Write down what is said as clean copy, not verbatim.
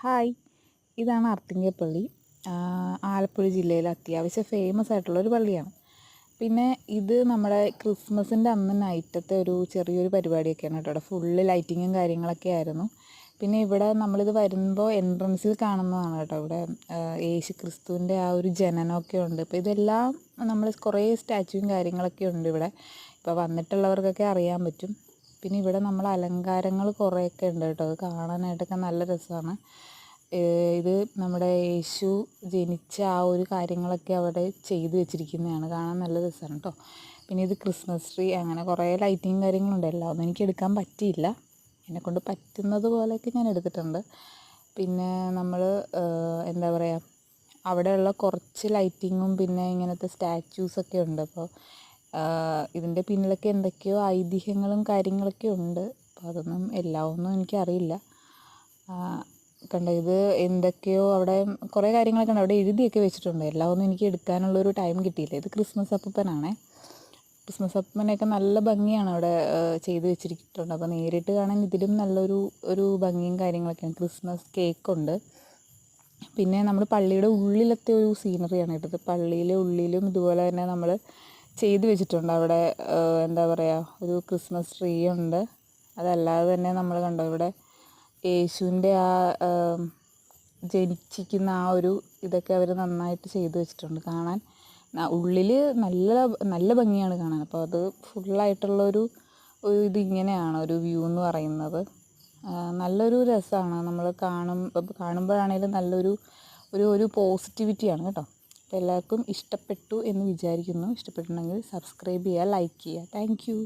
Hi, ഇതാണ് അർത്തിങ്കപ്പള്ളി. ആലപ്പുഴ ജില്ലയിലെ അത്യാവശ്യം ഫേമസ് ആയിട്ടുള്ളൊരു പള്ളിയാണ്. പിന്നെ ഇത് നമ്മുടെ ക്രിസ്മസിൻ്റെ അന്ന് നൈറ്റത്തെ ഒരു ചെറിയൊരു പരിപാടിയൊക്കെയാണ് കേട്ടോ. ഇവിടെ ഫുള്ള് ലൈറ്റിങ്ങും കാര്യങ്ങളൊക്കെ ആയിരുന്നു. പിന്നെ ഇവിടെ നമ്മളിത് വരുമ്പോൾ എൻട്രൻസിൽ കാണുന്നതാണ് കേട്ടോ. ഇവിടെ യേശു ക്രിസ്തുവിൻ്റെ ആ ഒരു ജനനമൊക്കെ ഉണ്ട്. ഇപ്പോൾ ഇതെല്ലാം നമ്മൾ കുറേ സ്റ്റാച്യൂവും കാര്യങ്ങളൊക്കെ ഉണ്ട് ഇവിടെ. ഇപ്പോൾ വന്നിട്ടുള്ളവർക്കൊക്കെ അറിയാൻ പറ്റും. പിന്നെ ഇവിടെ നമ്മൾ അലങ്കാരങ്ങൾ കുറേയൊക്കെ ഉണ്ട് കേട്ടോ. അത് കാണാനായിട്ടൊക്കെ നല്ല രസമാണ്. ഇത് നമ്മുടെ യേശു ജനിച്ച ആ ഒരു കാര്യങ്ങളൊക്കെ അവിടെ ചെയ്തു വെച്ചിരിക്കുന്നതാണ്. കാണാൻ നല്ല രസമാണ് കേട്ടോ. പിന്നെ ഇത് ക്രിസ്മസ് ട്രീ, അങ്ങനെ കുറേ ലൈറ്റിങ് കാര്യങ്ങളുണ്ട്. എല്ലാം ഒന്നും എനിക്ക് എടുക്കാൻ പറ്റിയില്ല. എന്നെക്കൊണ്ട് പറ്റുന്നത് പോലെയൊക്കെ ഞാൻ എടുത്തിട്ടുണ്ട്. പിന്നെ നമ്മൾ എന്താ പറയുക, അവിടെയുള്ള കുറച്ച് ലൈറ്റിങ്ങും പിന്നെ ഇങ്ങനത്തെ സ്റ്റാച്യൂസൊക്കെ ഉണ്ട്. അപ്പോൾ ഇതിൻ്റെ പിന്നിലൊക്കെ എന്തൊക്കെയോ ഐതിഹ്യങ്ങളും കാര്യങ്ങളൊക്കെ ഉണ്ട്. അപ്പോൾ അതൊന്നും എല്ലാമൊന്നും എനിക്കറിയില്ല. കണ്ടോ, ഇത് എന്തൊക്കെയോ അവിടെ കുറേ കാര്യങ്ങളൊക്കെ ഉണ്ട്. അവിടെ എഴുതിയൊക്കെ വെച്ചിട്ടുണ്ട്. എല്ലാം ഒന്നും എനിക്ക് എടുക്കാനുള്ളൊരു ടൈം കിട്ടിയില്ല. ഇത് ക്രിസ്മസ് അപ്പൂപ്പനാണേ. ക്രിസ്മസ് അപ്പൂപ്പനെയൊക്കെ നല്ല ഭംഗിയാണ് അവിടെ ചെയ്ത് വെച്ചിരിക്കുന്നത്. അപ്പോൾ നേരിട്ട് കാണാൻ ഇതിലും നല്ലൊരു ഭംഗിയും കാര്യങ്ങളൊക്കെയാണ്. ക്രിസ്മസ് കേക്കുണ്ട്. പിന്നെ നമ്മൾ പള്ളിയുടെ ഉള്ളിലത്തെ ഒരു സീനറിയാണ് കേട്ടത്. പള്ളിയിലെ ഉള്ളിലും ഇതുപോലെ തന്നെ നമ്മൾ ചെയ്തു വെച്ചിട്ടുണ്ട്. അവിടെ എന്താ പറയുക, ഒരു ക്രിസ്മസ് ട്രീ ഉണ്ട്. അതല്ലാതെ തന്നെ നമ്മൾ കണ്ടോ, ഇവിടെ യേശുവിൻ്റെ ആ ജനിച്ചിരിക്കുന്ന ആ ഒരു ഇതൊക്കെ അവർ നന്നായിട്ട് ചെയ്തു വെച്ചിട്ടുണ്ട്. കാണാൻ ഉള്ളിൽ നല്ല നല്ല ഭംഗിയാണ് കാണാൻ. അപ്പോൾ അത് ഫുള്ളായിട്ടുള്ളൊരു ഇതിങ്ങനെയാണ് ഒരു വ്യൂ എന്ന് പറയുന്നത്. നല്ലൊരു രസമാണ്. നമ്മൾ കാണുമ്പോഴാണേലും ഒരു പോസിറ്റിവിറ്റിയാണ് കേട്ടോ. അപ്പോൾ എല്ലാവർക്കും ഇഷ്ടപ്പെട്ടു എന്ന് വിചാരിക്കുന്നു. ഇഷ്ടപ്പെട്ടിട്ടുണ്ടെങ്കിൽ സബ്സ്ക്രൈബ് ചെയ്യുക, ലൈക്ക് ചെയ്യുക. Thank you.